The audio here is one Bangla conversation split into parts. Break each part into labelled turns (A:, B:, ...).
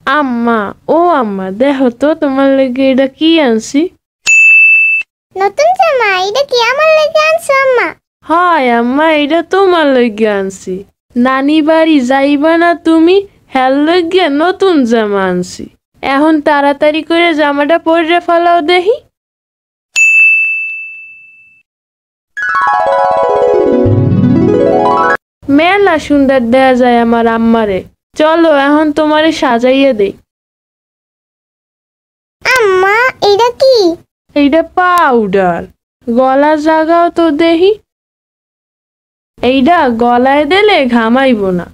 A: আম্মা, ও আম্মা, দেখো তো তোমার লেগে এটা কি আনছি।
B: নতুন জামা? এটা কি আমার লেগে আনছো আম্মা?
A: হয় আম্মা, এটা তোমার লেগে আনছি। নানি বাড়ি যাইবা না তুমি, হ্যার লেগে নতুন জামা আনছি। এখন তাড়াতাড়ি করে জামাটা পরে ফেলাও দেখি। মেলা সুন্দর দেয়া যায় আমার আম্মারে। চলো এখন তোমারে সাজাইয়ে দেই।
B: আম্মা, এটা কি?
A: এইটা পাউডার। গলা জাগাও তো দেখি। এইটা গলায় দিলে ঘামাইব না।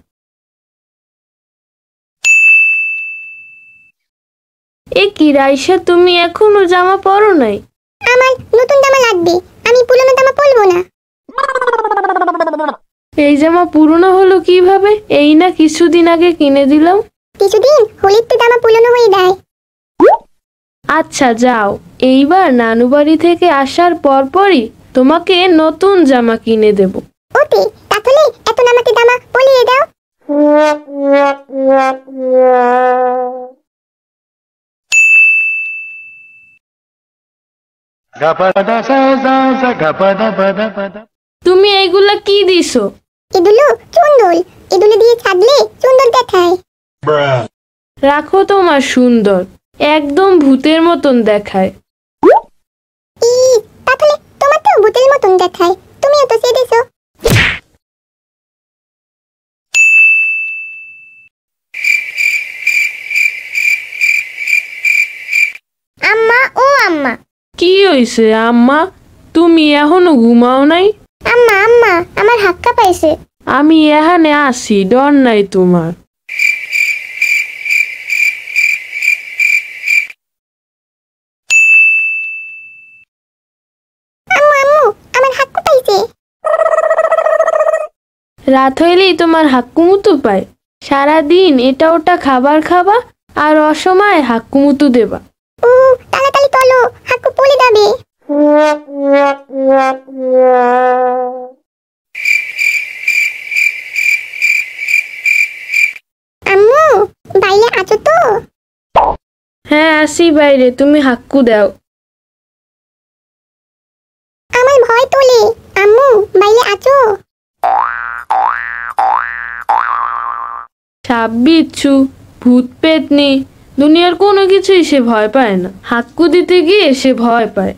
A: এ কি রাইসা, তুমি এখনো জামা পরো নাই?
B: আমার নতুন জামা লাগবে, আমি পুরনো জামা পরবো না।
A: এই জামা পুরনো হলো কিভাবে? এই না কিছুদিন আগে কিনে দিলাম।
B: কিছুদিন হলির তো জামা পুরনো হয়ে যায়।
A: আচ্ছা যাও, এইবার নানু বাড়ি থেকে আসার পরপরই তোমাকে নতুন জামা কিনে দেব।
B: ওতে তাহলে এখন আমাকে জামা পরিয়ে দাও।
A: তুমি এইগুলা কি দিছো?
B: এগুলো চুন্দল, এগুলো দিয়ে ছাদলে সুন্দর দেখায়।
A: রাখো তোমার সুন্দর, একদম ভূতের মতন দেখায়।
B: ই, তাহলে তোমার তো ভূতের মতন দেখায়, তুমিও তো সেদেছো। আম্মা, ও আম্মা।
A: কি হইছে আম্মা, তুমি এখনো ঘুমাও নাই?
B: আম্মা আম্মা, আমার হাক্কা পাইছে।
A: আমি এখানে আসি, ডর নাই তোমার।
B: আম্মু আম্মু, আমার হাক্কু পাইছে।
A: রাত হইলেই তোমার হাক্কুমুতু পায়। সারাদিন এটা ওটা খাবার খাবা আর অসময়ে হাক্কুমুতু দেবা।
B: ও, তাড়াতাড়ি চলো, হাক্কু পড়ে যাবে। আম্মু, বাইরে আছো তো?
A: হ্যাঁ আসি বাইরে, তুমি হাক্কু দাও।
B: আমার ভয় তোলে। আম্মু, বাইরে আছো?
A: সাপ বিচ্ছু, ভূত পেতনি, দুনিয়ার কোনো কিছুই সে ভয় পায় না। হাক্কু দিতে গিয়ে সে ভয় পায়।